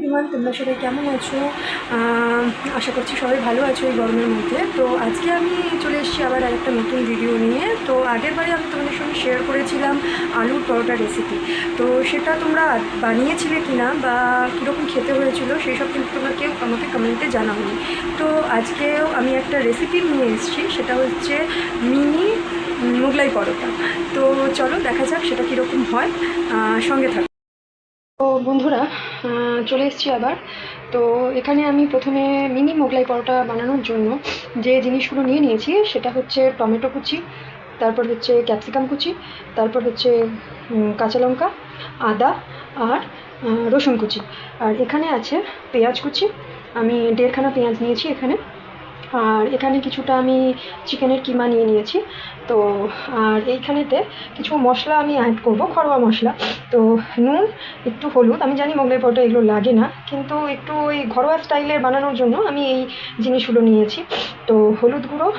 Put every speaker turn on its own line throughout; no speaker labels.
Everyone, তোমরা সবাই কেমন আছো? আশা করছি সবাই ভালো আছো এই গরমের মধ্যে। তো আজকে আমি চলে এসেছি আবার আরেকটা নতুন ভিডিও নিয়ে। তো আগের বারে আমি তোমাদের সঙ্গে শেয়ার করেছিলাম আলুর পরোটা রেসিপি। তো সেটা তোমরা বানিয়েছিলে কি না বা কীরকম খেতে হয়েছিল সেই সব কিন্তু তোমরা কেউ আমাকে কমেন্টে জানাওনি। তো আজকেও আমি একটা রেসিপি নিয়ে এসেছি, সেটা হচ্ছে মিনি মোগলাই পরোটা। তো চলো দেখা যাক সেটা কীরকম হয়, সঙ্গে থাকো। তো বন্ধুরা, চলে এসেছি আবার। তো এখানে আমি প্রথমে মিনি মোগলাই পরোটা বানানোর জন্য যে জিনিসগুলো নিয়ে নিয়েছি সেটা হচ্ছে টমেটো কুচি, তারপর হচ্ছে ক্যাপসিকাম কুচি, তারপর হচ্ছে কাঁচা লঙ্কা, আদা আর রসুন কুচি। আর এখানে আছে পেঁয়াজ কুচি, আমি 1.5খানা পেঁয়াজ নিয়েছি এখানে। আর এখানে কিছুটা আমি চিকেনের কিমা নিয়ে নিয়েছি। তো আর এইখানেতে কিছু মশলা আমি অ্যাড করব, ঘরোয়া মশলা। তো নুন, একটু হলুদ, আমি জানি মোগলাই পরোটা এগুলো লাগে না, কিন্তু একটু ওই ঘরোয়া স্টাইলের বানানোর জন্য আমি এই জিনিসগুলো নিয়েছি। তো হলুদ গুঁড়ো,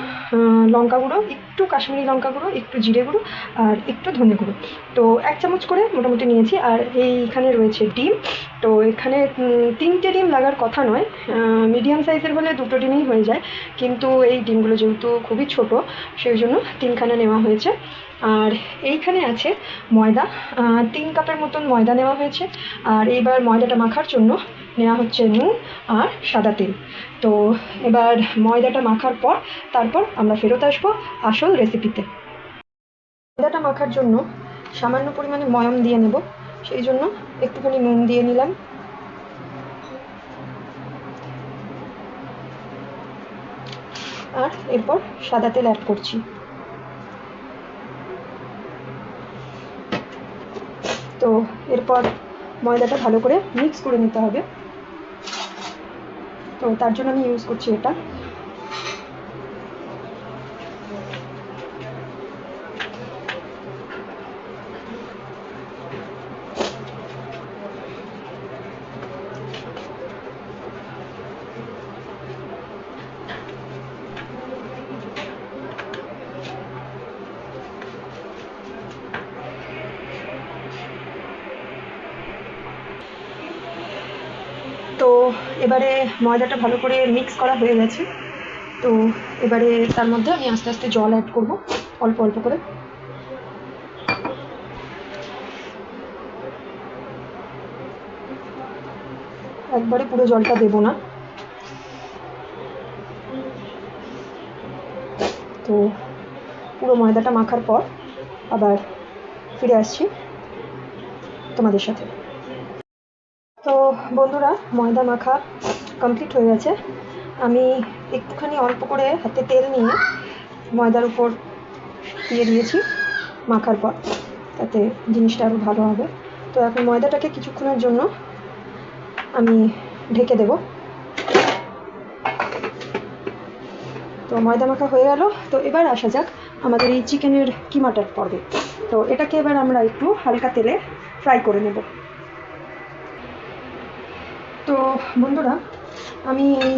লঙ্কা গুঁড়ো, একটু কাশ্মীরি লঙ্কা গুঁড়ো, একটু জিরে গুঁড়ো আর একটু ধনে গুঁড়ো। তো 1 চামচ করে মোটামুটি নিয়েছি। আর এইখানে রয়েছে ডিম। তো এখানে 3টে ডিম লাগার কথা নয়, মিডিয়াম সাইজের হলে 2টো ডিমই হয়ে যায়, কিন্তু এই ডিমগুলো যেহেতু খুবই ছোট সেই জন্য 3খানা নেওয়া হয়েছে। আর এইখানে আছে ময়দা, 3 কাপের মতন ময়দা নেওয়া হয়েছে। আর এইবার ময়দাটা মাখার জন্য নেওয়া হচ্ছে নুন আর সাদা তেল। তো এবার ময়দাটা মাখার পর তারপর আমরা ফেরত আসবো আসল রেসিপিতে। ময়দাটা মাখার জন্য সামান্য পরিমাণে ময়ম দিয়ে নেব, সেই জন্য একটুখানি নুন দিয়ে নিলাম। আর এরপর সাদা তেল অ্যাড করছি। তো এরপর ময়দাটা ভালো করে মিক্স করে নিতে হবে। তো তার জন্য আমি ইউজ করছি এটা। তো এবারে ময়দাটা ভালো করে মিক্স করা হয়ে গেছে। তো এবারে তার মধ্যে আমি আস্তে আস্তে জল অ্যাড করব, অল্প অল্প করে। একবারে পুরো জলটা দেব না। তো পুরো ময়দাটা মাখার পর আবার ফিরে আসছি তোমাদের সাথে। তো বন্ধুরা, ময়দা মাখা কমপ্লিট হয়ে গেছে। আমি একটুখানি অল্প করে হাতে তেল নিয়ে ময়দার উপর দিয়ে দিয়েছি মাখার পর, তাতে জিনিসটা আরও ভালো হবে। তো এখন ময়দাটাকে কিছুক্ষণের জন্য আমি ঢেকে দেব। তো ময়দা মাখা হয়ে গেল। তো এবার আসা যাক আমাদের এই চিকেনের কিমাটার পর্বে। তো এটাকে এবার আমরা একটু হালকা তেলে ফ্রাই করে নেব। তো বন্ধুরা, আমি এই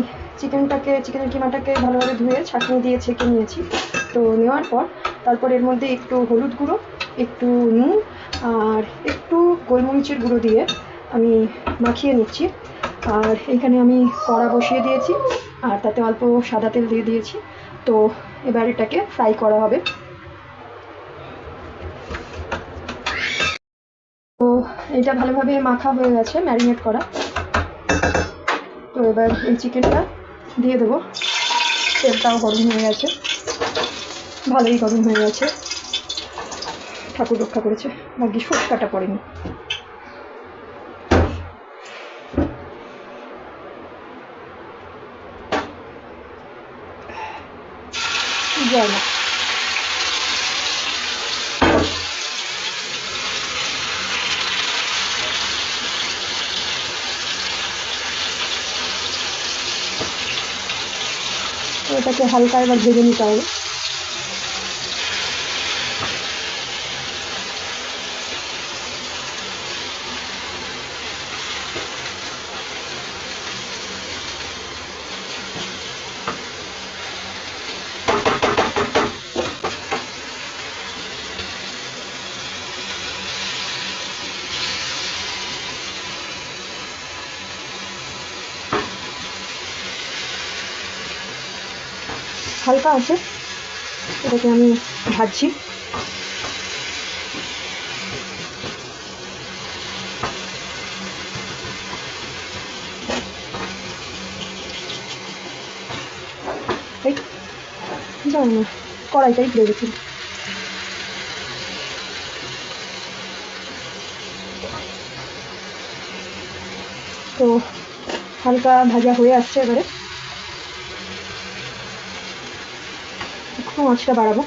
চিকেনের কিমাটাকে ভালোভাবে ধুয়ে ছাঁকনি দিয়ে ছেঁকে নিয়েছি। তো নেওয়ার পর তারপর এর মধ্যে একটু হলুদ গুঁড়ো, একটু নুন আর একটু গোলমরিচের গুঁড়ো দিয়ে আমি মাখিয়ে নিচ্ছি। আর এইখানে আমি কড়া বসিয়ে দিয়েছি আর তাতে অল্প সাদা তেল দিয়ে দিয়েছি। তো এবার এটাকে ফ্রাই করা হবে। তো এটা ভালোভাবে মাখা হয়ে গেছে, ম্যারিনেট করা। তো এবার এই চিকেনটা দিয়ে দেবো। তেলটাও গরম হয়ে গেছে, ভালোই গরম হয়ে গেছে। ঠাকুর রক্ষা করেছে, ভাগ্যিস ফুটকাটা পড়েনি। জয় মা। তো এটাকে হালকা এবার ভেজে নিতে হবে। হালকা আছে, এটাকে আমি ভাজছি। জানি না, কড়াইটাই ঘুরে গেছিল। তো হালকা ভাজা হয়ে আসছে, এবারে একটু আঁচটা বাড়াবো।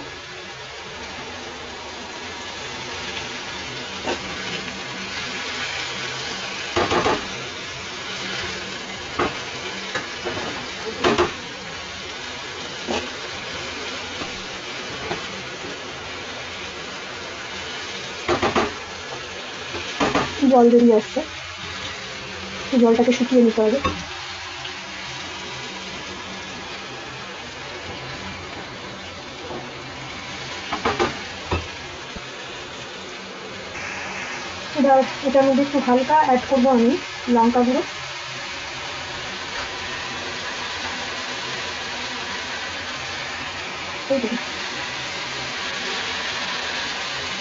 জল বেরিয়ে আসছে, জলটাকে শুকিয়ে নিতে হবে। এবার এটার মধ্যে একটু হালকা অ্যাড করবো আমি লঙ্কা গুঁড়ো,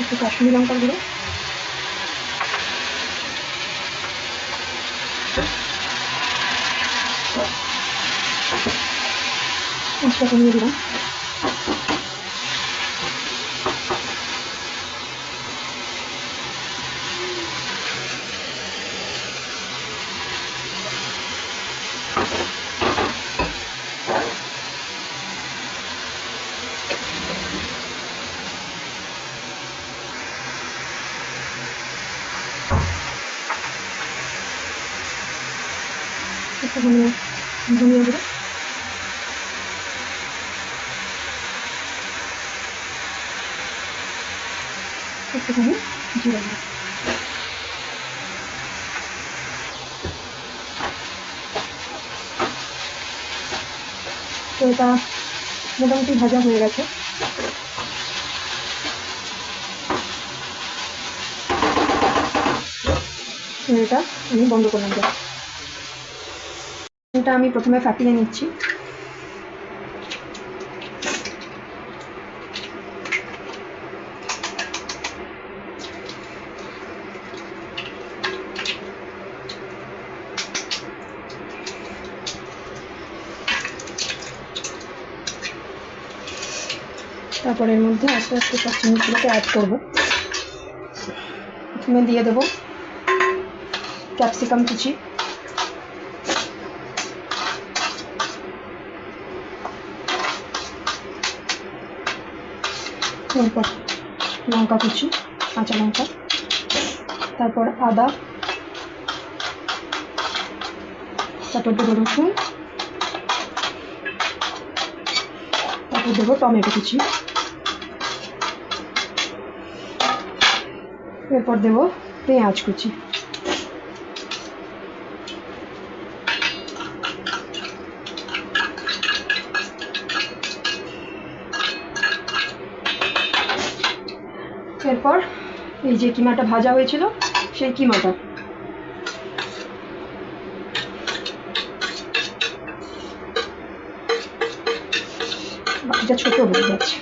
একটু কাশ্মীরি লঙ্কা গুঁড়ো, আঁচটা কমিয়ে দিলাম। একটুখানি ধনিয়া গুঁড়ো, একটুখানি জিরা গুঁড়ো। তো এটা মোটামুটি ভাজা হয়ে গেছে। এটা আমি বন্ধ করলাম। এটা আমি প্রথমে ফাটিয়ে নিচ্ছি। তারপর এর মধ্যে আস্তে আস্তে সব জিনিসগুলোকে অ্যাড করবো। প্রথমে দিয়ে দেবো ক্যাপসিকাম কুচি, তারপর লঙ্কা কুচি, কাঁচা লঙ্কা, তারপর আদা, তারপর দেবো রসুন, তারপর দেবো টমেটো কুচি, এরপর দেবো পেঁয়াজ কুচি। এরপর এই যে কিমাটা ভাজা হয়েছিল সেই কিমাটা বাকিটা ছোট হয়ে যাচ্ছে।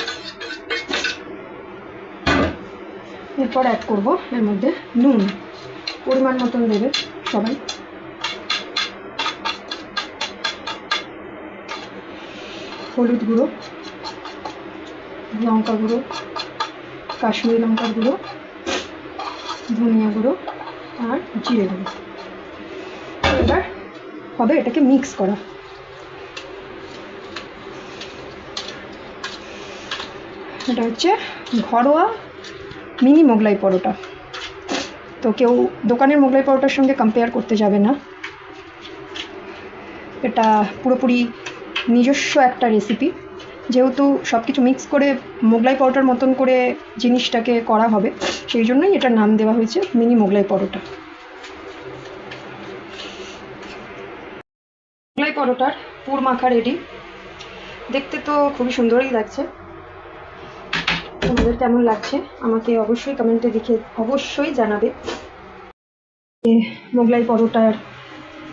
এরপর অ্যাড করব এর মধ্যে নুন, পরিমাণ মতন দেবে সবাই। হলুদ গুঁড়ো, লঙ্কা গুঁড়ো, কাশ্মীরি লঙ্কার গুঁড়ো, ধনিয়া গুঁড়ো আর জিরে গুঁড়ো। এবার হবে এটাকে মিক্স করা। এটা হচ্ছে ঘরোয়া মিনি মোগলাই পরোটা। তো কেউ দোকানের মোগলাই পরোটার সঙ্গে কম্পেয়ার করতে যাবে না। এটা পুরোপুরি নিজস্ব একটা রেসিপি, যেহেতু সব কিছু মিক্স করে মোগলাই পরোটার মতন করে জিনিসটাকে করা হবে, সেই জন্যই এটার নাম দেওয়া হয়েছে মিনি মোগলাই পরোটা। মোগলাই পরোটার পুর মাখা রেডি। দেখতে তো খুবই সুন্দরই লাগছে। তোমাদের কেমন লাগছে আমাকে অবশ্যই কমেন্টে লিখে অবশ্যই জানাবে। মোগলাই পরোটার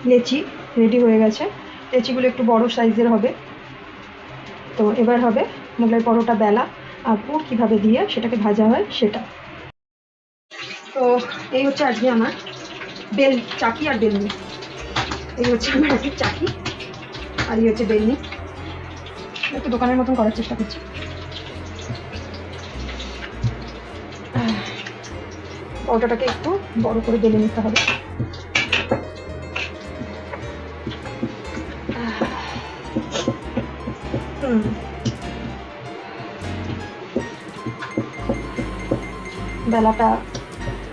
লেচি রেডি হয়ে গেছে। লেচিগুলো একটু বড় সাইজের হবে। তো এবার হবে মোগলাই পরোটা বেলা আর পুর কীভাবে দিয়ে সেটাকে ভাজা হয় সেটা। তো এই হচ্ছে আজকে আমার চাকি আর বেলনি। এই হচ্ছে আমার আজকে চাকি আর এই হচ্ছে বেলনি। একটু দোকানের মতন করার চেষ্টা করছি। পরোটাটাকে একটু বড় করে বেলে নিতে হবে। বেলাটা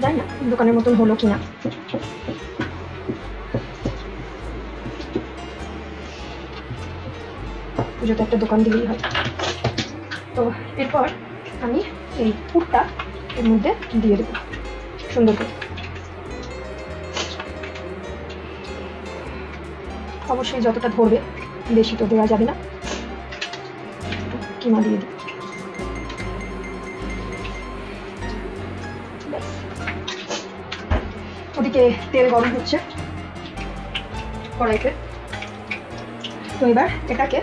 জানি না দোকানের মতন হলো কিনা। পুজোতে একটা দোকান দিলেই হয়। তো এরপর আমি এই পুরটা এর মধ্যে দিয়ে দেবো সুন্দর করে। অবশ্যই যতটা ধরবে, বেশি তো দেওয়া যাবে না। কিমা দিয়ে দিই। ওদিকে তেল গরম হচ্ছে কড়াইতে। তো এবার এটাকে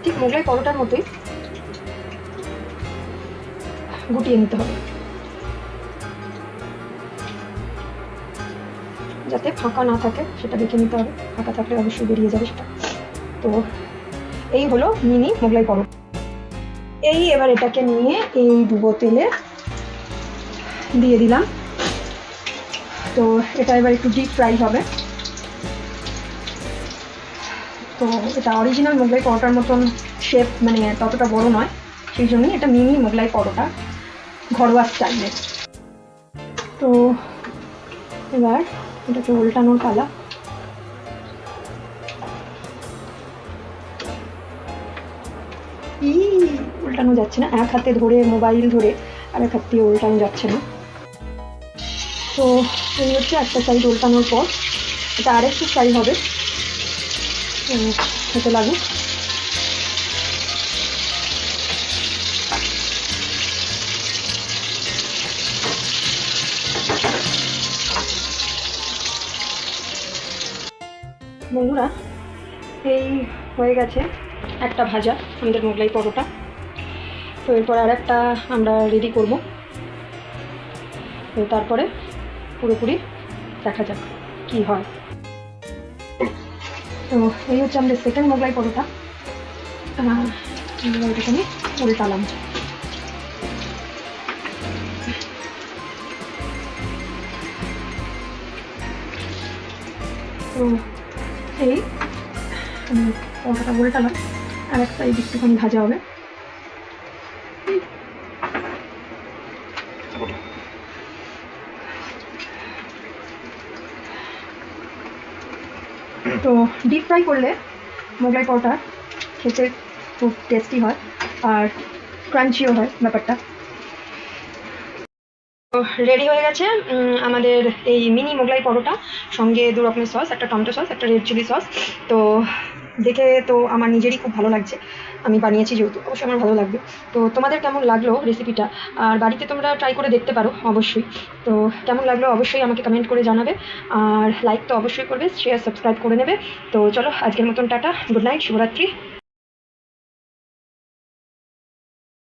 ঠিক মোগলাই পরোটার মতোই গুটিয়ে নিতে হবে, যাতে ফাঁকা না থাকে সেটা দেখে নিতে হবে। ফাঁকা থাকলে অবশ্যই বেরিয়ে যাবে সেটা। তো এই হলো মিনি মোগলাই পরোটা। এবার এটাকে নিয়ে এই ডুবো তেলে দিয়ে দিলাম। তো এটা এবার একটু ডিপ ফ্রাই হবে। তো এটা অরিজিনাল মোগলাই পরোটার মতন শেপ মানে ততটা বড় নয়, সেই জন্যই এটা মিনি মোগলাই পরোটা, ঘরোয়া স্টাইলে। তো এবার এটাকে উল্টানোর পালা। উল্টানো যাচ্ছে না, এক হাতে ধরে মোবাইল ধরে আর এক হাত দিয়ে উল্টানো যাচ্ছে না। তো এই হচ্ছে একটা সাইড উল্টানোর পর এটা আরেকটু ফ্রাই হবে, হতে লাগুক। বন্ধুরা, এই হয়ে গেছে একটা ভাজা আমাদের মোগলাই পরোটা। তো এরপর আর একটা আমরা রেডি করব। তো তারপরে পুরোপুরি দেখা যাক কি হয়। তো এই হচ্ছে আমাদের সেকেন্ড মোগলাই পরোটা। এটাকে আমি উল্টালাম। তো এই পরোটাটা উল্টালাম, আর একটা এই একটুখানি ভাজা হবে। তো ডিপ ফ্রাই করলে মোগলাই পরোটা খেতে খুব টেস্টি হয় আর ক্রাঞ্চিও হয় ব্যাপারটা। তো রেডি হয়ে গেছে আমাদের এই মিনি মোগলাই পরোটা, সঙ্গে দু রকমের সস, একটা টমেটো সস, একটা রেড চিলি সস। তো দেখে তো আমার নিজেরই খুব ভালো লাগছে, আমি বানিয়েছি যেহেতু অবশ্যই আমার ভালো লাগবে। তো তোমাদের কেমন লাগলো রেসিপিটা, আর বাড়িতে তোমরা ট্রাই করে দেখতে পারো অবশ্যই। তো কেমন লাগলো অবশ্যই আমাকে কমেন্ট করে জানাবে, আর লাইক তো অবশ্যই করবে, শেয়ার সাবস্ক্রাইব করে নেবে। তো চলো আজকের মতন টাটা, গুড নাইট, শুভরাত্রি।